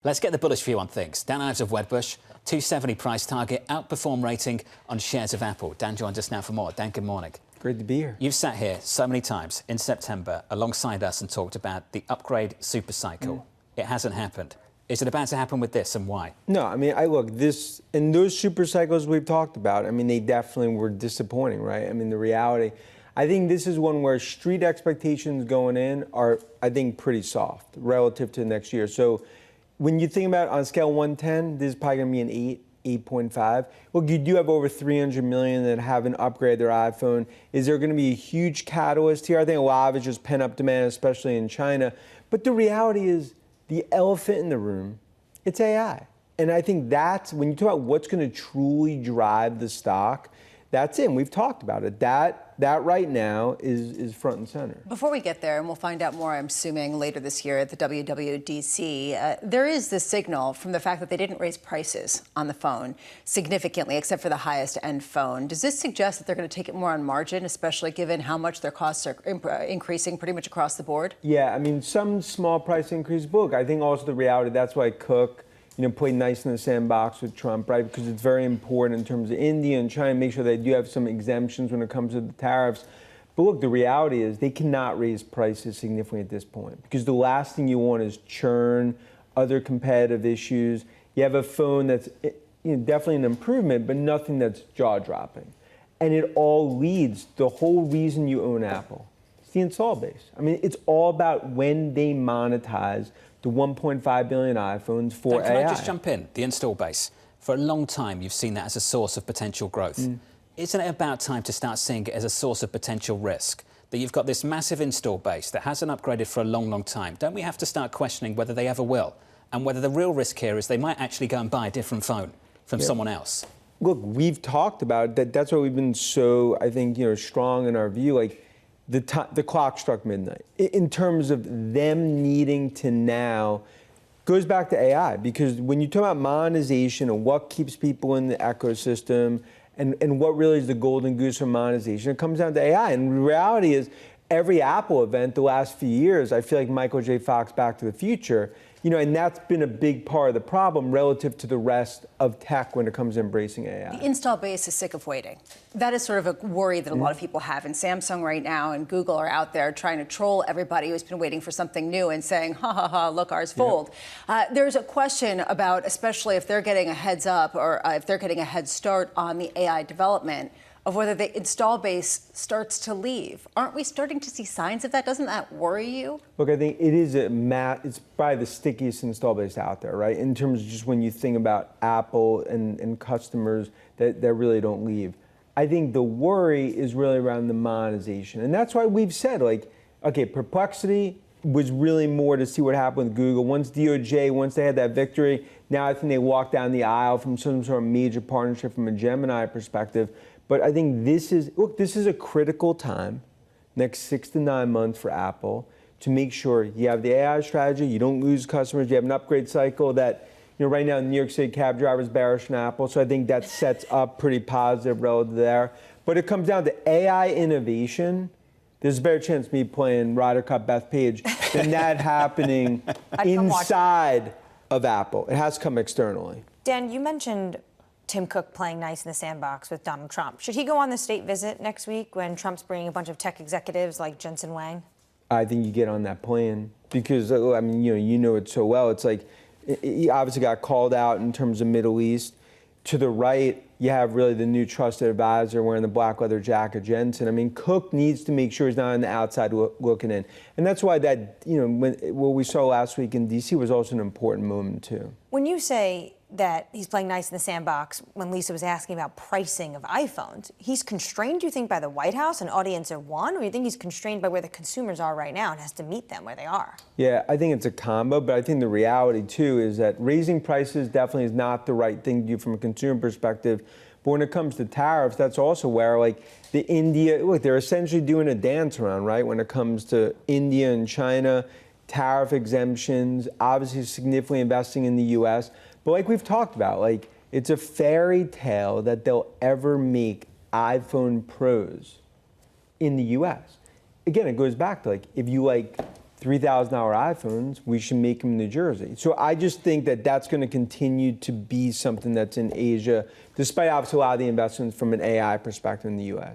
Let's get the bullish view on things. Dan Ives of Wedbush, 270 price target, outperform rating on shares of Apple. Dan joins us now for more. Dan, good morning. Great to be here. You've sat here so many times in September alongside us and talked about the upgrade super cycle. It hasn't happened. Is it about to happen with this, and why? No, I mean, this, and those super cycles we've talked about, I mean, they definitely were disappointing, right? I mean, the reality, I think this is one where street expectations going in are, I think, pretty soft relative to next year. So when you think about on scale 1-10, this is probably going to be an 8.5. Look, you do have over 300 million that haven't upgraded their iPhone. Is there going to be a huge catalyst here? I think a lot of it's just pent-up demand, especially in China. But the reality is, the elephant in the room, it's AI. And I think that's, when you talk about what's going to truly drive the stock, that's it. And we've talked about it. That right now is front and center. Before we get there, and we'll find out more, I'm assuming, later this year at the WWDC, there is this signal from the fact that they didn't raise prices on the phone significantly, except for the highest end phone. Does this suggest that they're going to take it more on margin, especially given how much their costs are increasing pretty much across the board? Yeah, I mean, some small price increase book. I think also the reality, that's why Cook, played nice in the sandbox with Trump, right? Because it's very important in terms of India and China, make sure they do have some exemptions when it comes to the tariffs. But look, the reality is they cannot raise prices significantly at this point, because the last thing you want is churn, other competitive issues. You have a phone that's definitely an improvement, but nothing that's jaw-dropping. And it all leads, the whole reason you own Apple, it's the install base. I mean, it's all about when they monetize the 1.5 billion iPhones for AI. Can I just jump in? The install base. For a long time, you've seen that as a source of potential growth. Isn't it about time to start seeing it as a source of potential risk? That you've got this massive install base that hasn't upgraded for a long, long time. Don't we have to start questioning whether they ever will? And whether the real risk here is they might actually go and buy a different phone from someone else? Look, we've talked about that. That's why we've been so, I think, strong in our view. Like, the clock struck midnight in terms of them needing to now, goes back to AI, because when you talk about monetization and what keeps people in the ecosystem and what really is the golden goose for monetization, it comes down to AI. And the reality is, every Apple event the last few years, I feel like Michael J. Fox Back to the Future, and that's been a big part of the problem relative to the rest of tech when it comes to embracing AI. The install base is sick of waiting. That is sort of a worry that a lot of people have. And Samsung right now and Google are out there trying to troll everybody who's been waiting for something new and saying, ha, ha, ha, look, ours fold. There's a question about, especially if they're getting a heads up or if they're getting a head start on the AI development, of whether the install base starts to leave. Aren't we starting to see signs of that? Doesn't that worry you? Look, I think it is it's probably the stickiest install base out there, right? In terms of just when you think about Apple and customers that really don't leave. I think the worry is really around the monetization. And that's why we've said, okay, Perplexity was really more to see what happened with Google. Once DOJ, once they had that victory, now I think they walked down the aisle from some sort of major partnership from a Gemini perspective. But I think this is a critical time, next 6 to 9 months for Apple, to make sure you have the AI strategy, you don't lose customers, you have an upgrade cycle that, right now New York City cab drivers bearish on Apple, so I think that sets up pretty positive relative there. But it comes down to AI innovation. There's a better chance of me playing Ryder Cup Bethpage than that happening inside of Apple. It has to come externally. Dan, you mentioned Tim Cook playing nice in the sandbox with Donald Trump. Should he go on the state visit next week when Trump's bringing a bunch of tech executives like Jensen Huang? I think you get on that plane because, I mean, you know it so well. It's like, he obviously got called out in terms of Middle East. To the right, you have really the new trusted advisor wearing the black leather jacket, Jensen. I mean, Cook needs to make sure he's not on the outside looking in. And that's why that, what we saw last week in D.C. was also an important moment, too. When you say that he's playing nice in the sandbox, when Lisa was asking about pricing of iPhones, he's constrained, do you think, by the White House and audience of one, or do you think he's constrained by where the consumers are right now and has to meet them where they are? Yeah, I think it's a combo, but I think the reality, too, is that raising prices definitely is not the right thing to do from a consumer perspective. But when it comes to tariffs, that's also where, the India, look, they're essentially doing a dance around, right, when it comes to India and China, tariff exemptions, obviously significantly investing in the U.S., but like we've talked about, it's a fairy tale that they'll ever make iPhone Pros in the U.S. Again, it goes back to if you $3,000 iPhones, we should make them in New Jersey. So I just think that that's going to continue to be something that's in Asia, despite obviously a lot of the investments from an AI perspective in the U.S.